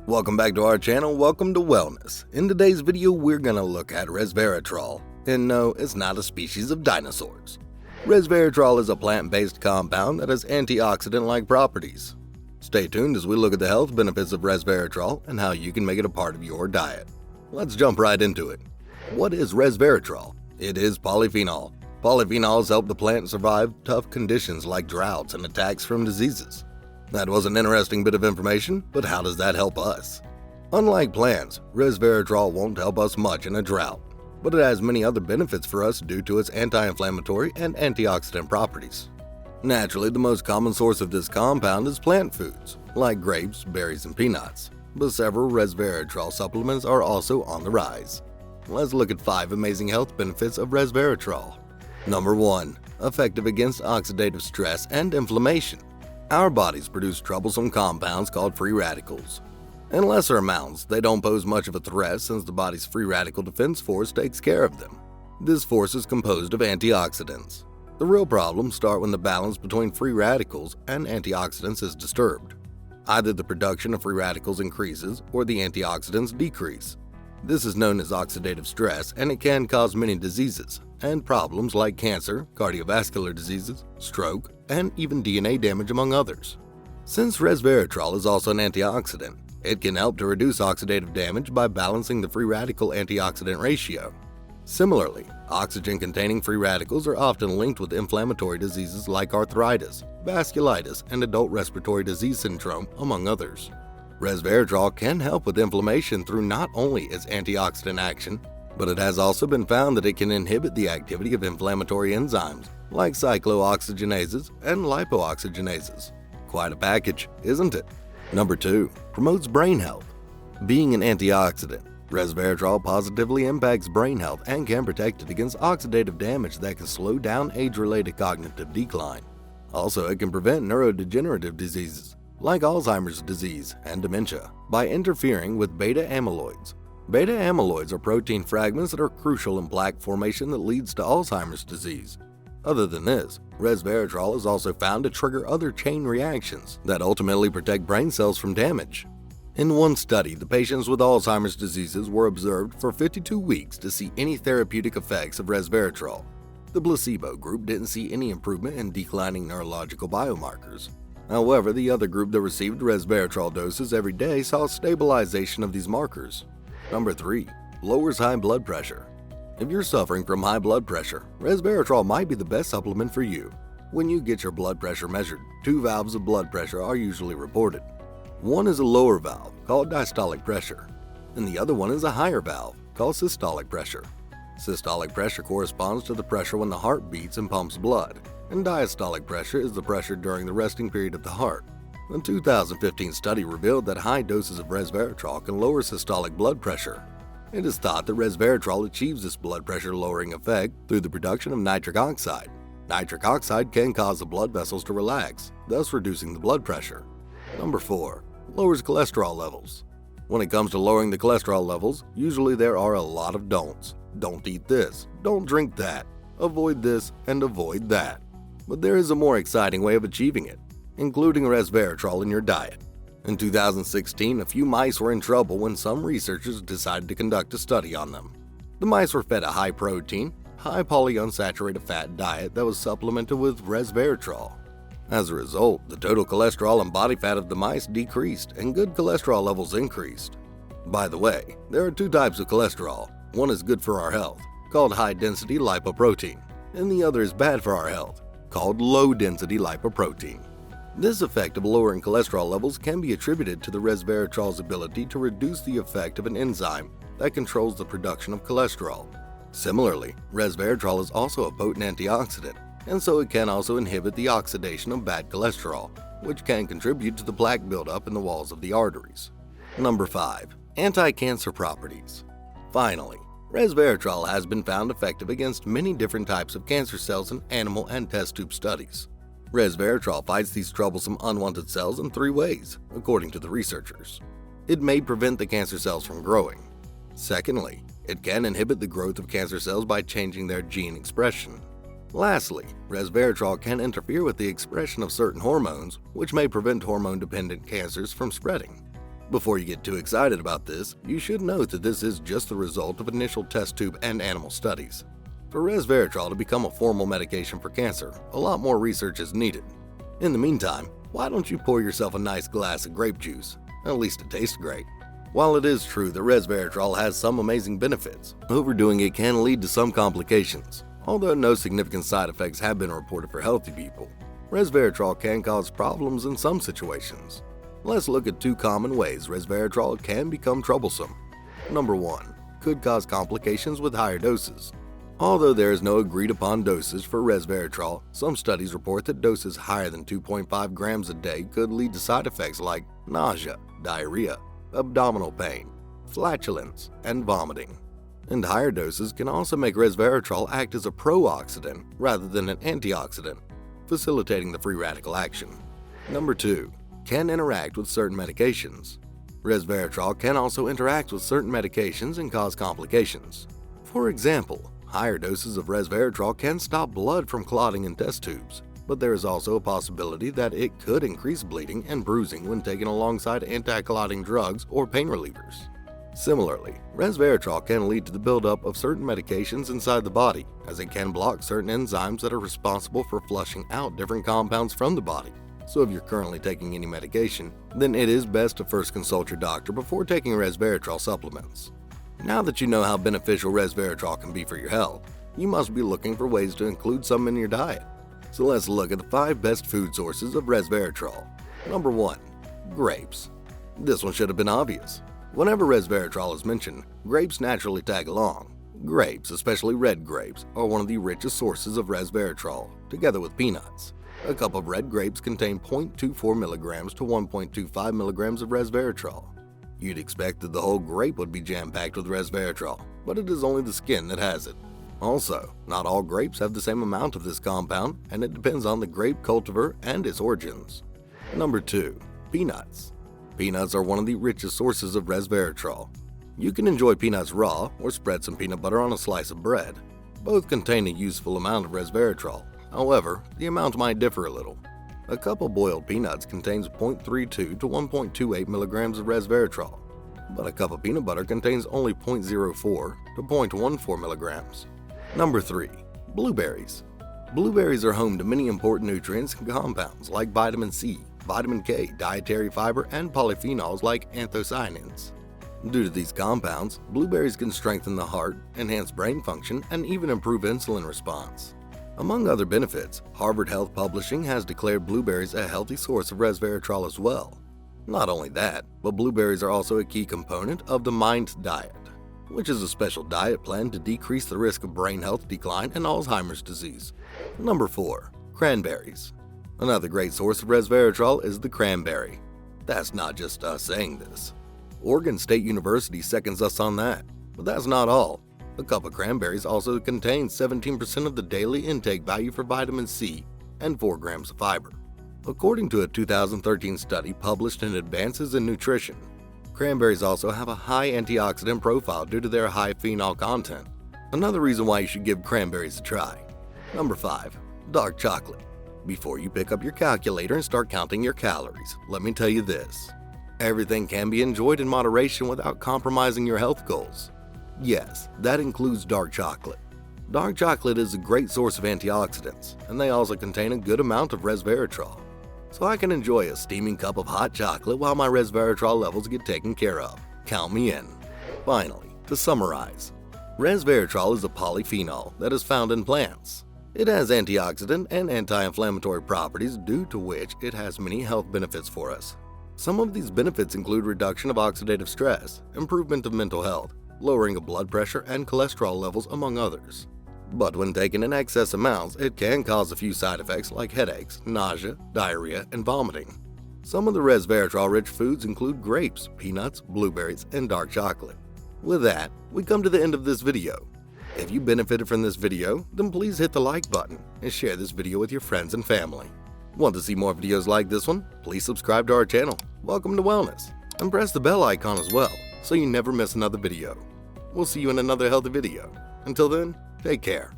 Welcome back to our channel, welcome to Wellness. In today's video, we're gonna look at resveratrol. And no, it's not a species of dinosaurs. Resveratrol is a plant-based compound that has antioxidant-like properties. Stay tuned as we look at the health benefits of resveratrol and how you can make it a part of your diet. Let's jump right into it. What is resveratrol? It is polyphenol. Polyphenols help the plant survive tough conditions like droughts and attacks from diseases. That was an interesting bit of information, but how does that help us? Unlike plants, resveratrol won't help us much in a drought, but it has many other benefits for us due to its anti-inflammatory and antioxidant properties. Naturally, the most common source of this compound is plant foods, like grapes, berries, and peanuts, but several resveratrol supplements are also on the rise. Let's look at 5 amazing health benefits of resveratrol. Number 1. Effective against oxidative stress and inflammation. Our bodies produce troublesome compounds called free radicals. In lesser amounts, they don't pose much of a threat since the body's free radical defense force takes care of them. This force is composed of antioxidants. The real problems start when the balance between free radicals and antioxidants is disturbed. Either the production of free radicals increases or the antioxidants decrease. This is known as oxidative stress, and it can cause many diseases and problems like cancer, cardiovascular diseases, stroke, and even DNA damage among others. Since resveratrol is also an antioxidant, it can help to reduce oxidative damage by balancing the free radical antioxidant ratio. Similarly, oxygen-containing free radicals are often linked with inflammatory diseases like arthritis, vasculitis, and adult respiratory disease syndrome, among others. Resveratrol can help with inflammation through not only its antioxidant action, but it has also been found that it can inhibit the activity of inflammatory enzymes like cyclooxygenases and lipooxygenases. Quite a package, isn't it? Number 2. Promotes brain health. Being an antioxidant, resveratrol positively impacts brain health and can protect it against oxidative damage that can slow down age-related cognitive decline. Also, it can prevent neurodegenerative diseases like Alzheimer's disease and dementia by interfering with beta amyloids. Beta amyloids are protein fragments that are crucial in plaque formation that leads to Alzheimer's disease. Other than this, resveratrol is also found to trigger other chain reactions that ultimately protect brain cells from damage. In one study, the patients with Alzheimer's diseases were observed for 52 weeks to see any therapeutic effects of resveratrol. The placebo group didn't see any improvement in declining neurological biomarkers. However, the other group that received resveratrol doses every day saw stabilization of these markers. Number 3. Lowers high blood pressure. If you're suffering from high blood pressure, resveratrol might be the best supplement for you. When you get your blood pressure measured, 2 valves of blood pressure are usually reported. One is a lower valve, called diastolic pressure, and the other one is a higher valve, called systolic pressure. Systolic pressure corresponds to the pressure when the heart beats and pumps blood, and diastolic pressure is the pressure during the resting period of the heart. A 2015 study revealed that high doses of resveratrol can lower systolic blood pressure. It is thought that resveratrol achieves this blood pressure lowering effect through the production of nitric oxide. Nitric oxide can cause the blood vessels to relax, thus reducing the blood pressure. Number 4. Lowers cholesterol levels. When it comes to lowering the cholesterol levels, usually there are a lot of don'ts. Don't eat this, don't drink that, avoid this, and avoid that. But there is a more exciting way of achieving it, including resveratrol in your diet. In 2016, a few mice were in trouble when some researchers decided to conduct a study on them. The mice were fed a high-protein, high polyunsaturated fat diet that was supplemented with resveratrol. As a result, the total cholesterol and body fat of the mice decreased and good cholesterol levels increased. By the way, there are 2 types of cholesterol. One is good for our health, called high-density lipoprotein, and the other is bad for our health, called low-density lipoprotein. This effect of lowering cholesterol levels can be attributed to the resveratrol's ability to reduce the effect of an enzyme that controls the production of cholesterol. Similarly, resveratrol is also a potent antioxidant, and so it can also inhibit the oxidation of bad cholesterol, which can contribute to the plaque buildup in the walls of the arteries. Number 5. Anti-cancer properties. Finally, resveratrol has been found effective against many different types of cancer cells in animal and test tube studies. Resveratrol fights these troublesome unwanted cells in 3 ways, according to the researchers. It may prevent the cancer cells from growing. Secondly, it can inhibit the growth of cancer cells by changing their gene expression. Lastly, resveratrol can interfere with the expression of certain hormones, which may prevent hormone-dependent cancers from spreading. Before you get too excited about this, you should note that this is just the result of initial test tube and animal studies. For resveratrol to become a formal medication for cancer, a lot more research is needed. In the meantime, why don't you pour yourself a nice glass of grape juice? At least it tastes great. While it is true that resveratrol has some amazing benefits, overdoing it can lead to some complications. Although no significant side effects have been reported for healthy people, resveratrol can cause problems in some situations. Let's look at 2 common ways resveratrol can become troublesome. Number 1. Could cause complications with higher doses. Although there is no agreed upon dosage for resveratrol, some studies report that doses higher than 2.5 grams a day could lead to side effects like nausea, diarrhea, abdominal pain, flatulence, and vomiting. And higher doses can also make resveratrol act as a pro-oxidant rather than an antioxidant, facilitating the free radical action. Number 2. Can interact with certain medications. Resveratrol can also interact with certain medications and cause complications. For example, higher doses of resveratrol can stop blood from clotting in test tubes, but there is also a possibility that it could increase bleeding and bruising when taken alongside anti-clotting drugs or pain relievers. Similarly, resveratrol can lead to the buildup of certain medications inside the body, as it can block certain enzymes that are responsible for flushing out different compounds from the body. So if you're currently taking any medication, then it is best to first consult your doctor before taking resveratrol supplements. Now that you know how beneficial resveratrol can be for your health, you must be looking for ways to include some in your diet. So let's look at the 5 best food sources of resveratrol. Number 1. Grapes. This one should have been obvious. Whenever resveratrol is mentioned, grapes naturally tag along. Grapes, especially red grapes, are one of the richest sources of resveratrol, together with peanuts. A cup of red grapes contain 0.24 milligrams to 1.25 milligrams of resveratrol. You'd expect that the whole grape would be jam-packed with resveratrol, but it is only the skin that has it. Also, not all grapes have the same amount of this compound, and it depends on the grape cultivar and its origins. Number 2. Peanuts. Peanuts are one of the richest sources of resveratrol. You can enjoy peanuts raw or spread some peanut butter on a slice of bread. Both contain a useful amount of resveratrol. However, the amount might differ a little. A cup of boiled peanuts contains 0.32 to 1.28 milligrams of resveratrol, but a cup of peanut butter contains only 0.04 to 0.14 milligrams. Number 3. Blueberries. Blueberries are home to many important nutrients and compounds like vitamin C, vitamin K, dietary fiber, and polyphenols like anthocyanins. Due to these compounds, blueberries can strengthen the heart, enhance brain function, and even improve insulin response. Among other benefits, Harvard Health Publishing has declared blueberries a healthy source of resveratrol as well. Not only that, but blueberries are also a key component of the MIND diet, which is a special diet plan to decrease the risk of brain health decline and Alzheimer's disease. Number 4. Cranberries. Another great source of resveratrol is the cranberry. That's not just us saying this. Oregon State University seconds us on that, but that's not all. A cup of cranberries also contains 17% of the daily intake value for vitamin C and 4 grams of fiber. According to a 2013 study published in Advances in Nutrition, cranberries also have a high antioxidant profile due to their high phenol content. Another reason why you should give cranberries a try. Number 5. Dark chocolate. Before you pick up your calculator and start counting your calories, let me tell you this. Everything can be enjoyed in moderation without compromising your health goals. Yes, that includes dark chocolate. Dark chocolate is a great source of antioxidants, and they also contain a good amount of resveratrol. So I can enjoy a steaming cup of hot chocolate while my resveratrol levels get taken care of. Count me in. Finally, to summarize, resveratrol is a polyphenol that is found in plants. It has antioxidant and anti-inflammatory properties due to which it has many health benefits for us. Some of these benefits include reduction of oxidative stress, improvement of mental health, lowering of blood pressure and cholesterol levels, among others. But when taken in excess amounts, it can cause a few side effects like headaches, nausea, diarrhea, and vomiting. Some of the resveratrol-rich foods include grapes, peanuts, blueberries, and dark chocolate. With that, we come to the end of this video. If you benefited from this video, then please hit the like button and share this video with your friends and family. Want to see more videos like this one? Please subscribe to our channel, Welcome to Wellness, and press the bell icon as well, so you never miss another video. We'll see you in another healthy video. Until then, take care.